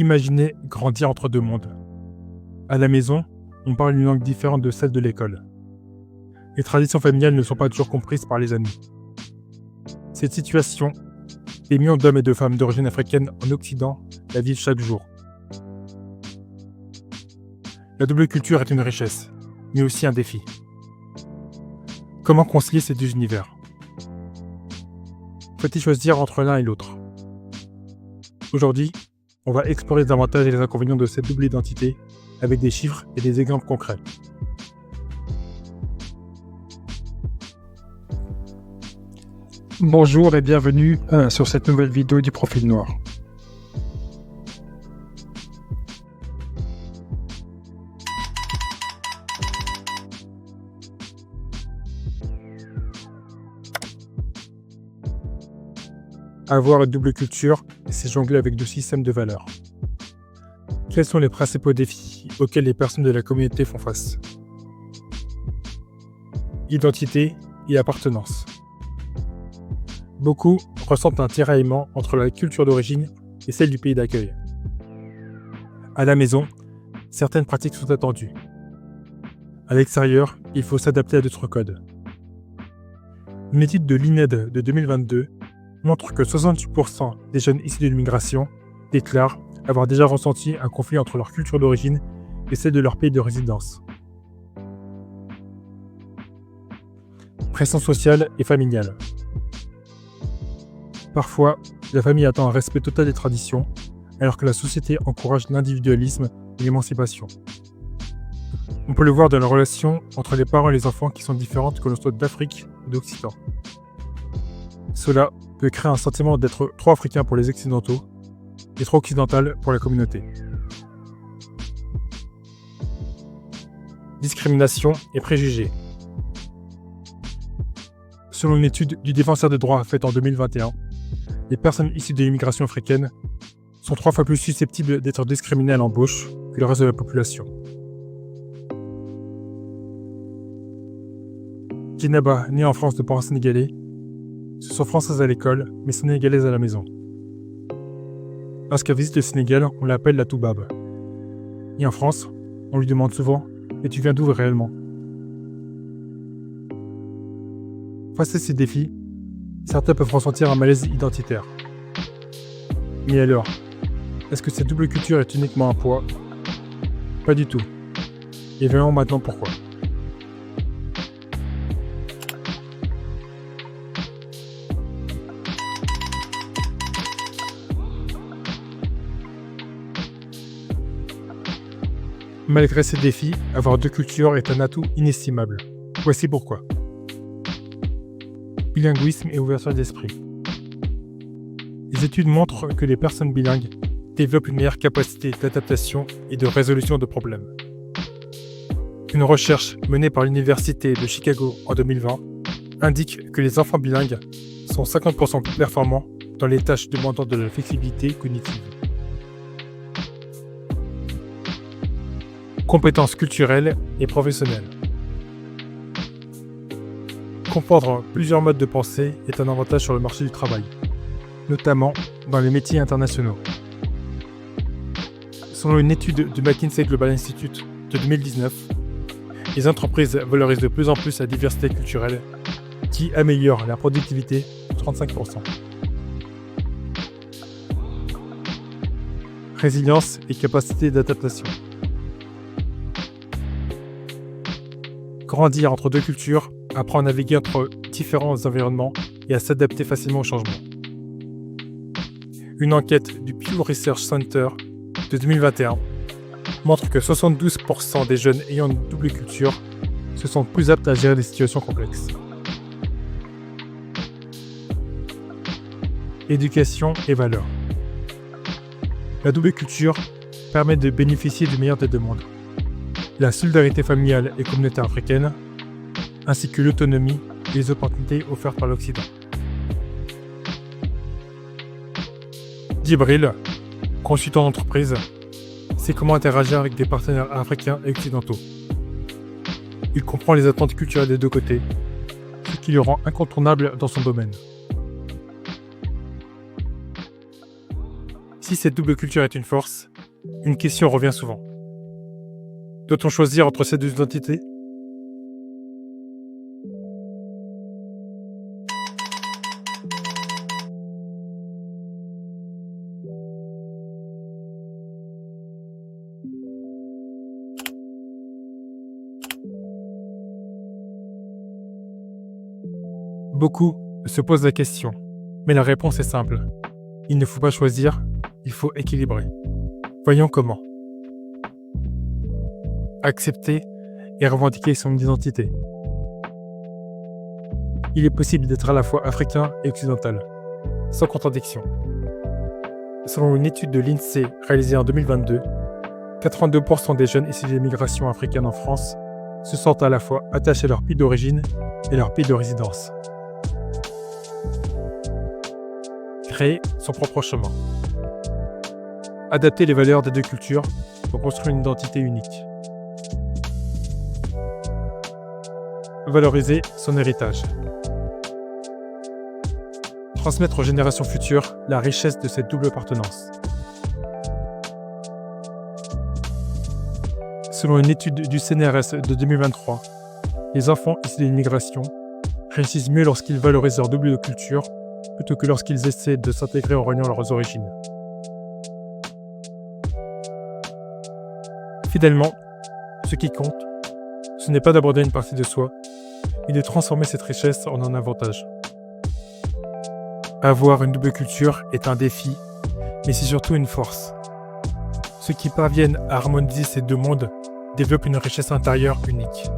Imaginez grandir entre deux mondes. À la maison, on parle une langue différente de celle de l'école. Les traditions familiales ne sont pas toujours comprises par les amis. Cette situation, des millions d'hommes et de femmes d'origine africaine en Occident la vivent chaque jour. La double culture est une richesse, mais aussi un défi. Comment concilier ces deux univers? Faut-il choisir entre l'un et l'autre? Aujourd'hui, on va explorer les avantages et les inconvénients de cette double identité avec des chiffres et des exemples concrets. Bonjour et bienvenue sur cette nouvelle vidéo du Profil Noir. Avoir une double culture, c'est jongler avec deux systèmes de valeurs. Quels sont les principaux défis auxquels les personnes de la communauté font face? Identité et appartenance. Beaucoup ressentent un tiraillement entre la culture d'origine et celle du pays d'accueil. À la maison, certaines pratiques sont attendues. À l'extérieur, il faut s'adapter à d'autres codes. Une étude de l'INED de 2022 montre que 68% des jeunes issus de l'immigration déclarent avoir déjà ressenti un conflit entre leur culture d'origine et celle de leur pays de résidence. Pression sociale et familiale. Parfois, la famille attend un respect total des traditions, alors que la société encourage l'individualisme et l'émancipation. On peut le voir dans la relation entre les parents et les enfants qui sont différentes que l'on soit d'Afrique ou d'Occident. Cela peut créer un sentiment d'être trop africain pour les occidentaux et trop occidental pour la communauté. Discrimination et préjugés. Selon une étude du Défenseur des droits faite en 2021, les personnes issues de l'immigration africaine sont 3 fois plus susceptibles d'être discriminées à l'embauche que le reste de la population. Djenaba, née en France de parents sénégalais, se sent française à l'école, mais sénégalaise à la maison. Lorsqu'elle visite le Sénégal, on l'appelle la Toubab. Et en France, on lui demande souvent « Mais tu viens d'où réellement ?» Face à ces défis, certains peuvent ressentir un malaise identitaire. Mais alors, est-ce que cette double culture est uniquement un poids? Pas du tout. Et voyons maintenant pourquoi. Malgré ces défis, avoir deux cultures est un atout inestimable. Voici pourquoi. Bilinguisme et ouverture d'esprit. Les études montrent que les personnes bilingues développent une meilleure capacité d'adaptation et de résolution de problèmes. Une recherche menée par l'Université de Chicago en 2020 indique que les enfants bilingues sont 50% plus performants dans les tâches demandant de la flexibilité cognitive. Compétences culturelles et professionnelles. Comprendre plusieurs modes de pensée est un avantage sur le marché du travail, notamment dans les métiers internationaux. Selon une étude du McKinsey Global Institute de 2019, les entreprises valorisent de plus en plus la diversité culturelle qui améliore la productivité de 35%. Résilience et capacité d'adaptation. Grandir entre deux cultures apprend à naviguer entre différents environnements et à s'adapter facilement aux changements. Une enquête du Pew Research Center de 2021 montre que 72% des jeunes ayant une double culture se sentent plus aptes à gérer des situations complexes. Éducation et valeurs. La double culture permet de bénéficier du meilleur des deux mondes. La solidarité familiale et communautaire africaine, ainsi que l'autonomie et les opportunités offertes par l'Occident. Djibril, consultant d'entreprise, sait comment interagir avec des partenaires africains et occidentaux. Il comprend les attentes culturelles des deux côtés, ce qui le rend incontournable dans son domaine. Si cette double culture est une force, une question revient souvent. Doit-on choisir entre ces deux identités ? Beaucoup se posent la question, mais la réponse est simple. Il ne faut pas choisir, il faut équilibrer. Voyons comment. Accepter et revendiquer son identité. Il est possible d'être à la fois africain et occidental, sans contradiction. Selon une étude de l'INSEE réalisée en 2022, 82% des jeunes issus des migrations africaines en France se sentent à la fois attachés à leur pays d'origine et leur pays de résidence. Créer son propre chemin. Adapter les valeurs des deux cultures pour construire une identité unique. Valoriser son héritage. Transmettre aux générations futures la richesse de cette double appartenance. Selon une étude du CNRS de 2023, les enfants issus de l'immigration réussissent mieux lorsqu'ils valorisent leur double culture plutôt que lorsqu'ils essaient de s'intégrer en reniant leurs origines. Finalement, ce qui compte, ce n'est pas d'aborder une partie de soi, mais de transformer cette richesse en un avantage. Avoir une double culture est un défi, mais c'est surtout une force. Ceux qui parviennent à harmoniser ces deux mondes développent une richesse intérieure unique.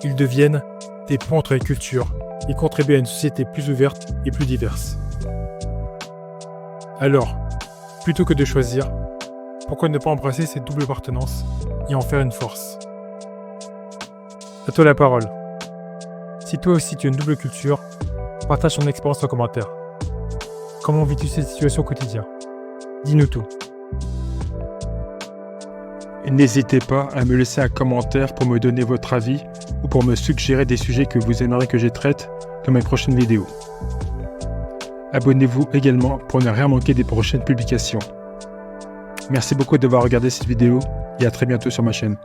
Ils deviennent des ponts entre les cultures et contribuent à une société plus ouverte et plus diverse. Alors, plutôt que de choisir, pourquoi ne pas embrasser cette double appartenance et en faire une force ? À toi la parole. Si toi aussi tu as une double culture, partage ton expérience en commentaire. Comment vis-tu cette situation au quotidien ? Dis-nous tout. Et n'hésitez pas à me laisser un commentaire pour me donner votre avis ou pour me suggérer des sujets que vous aimeriez que je traite dans mes prochaines vidéos. Abonnez-vous également pour ne rien manquer des prochaines publications. Merci beaucoup d'avoir regardé cette vidéo et à très bientôt sur ma chaîne.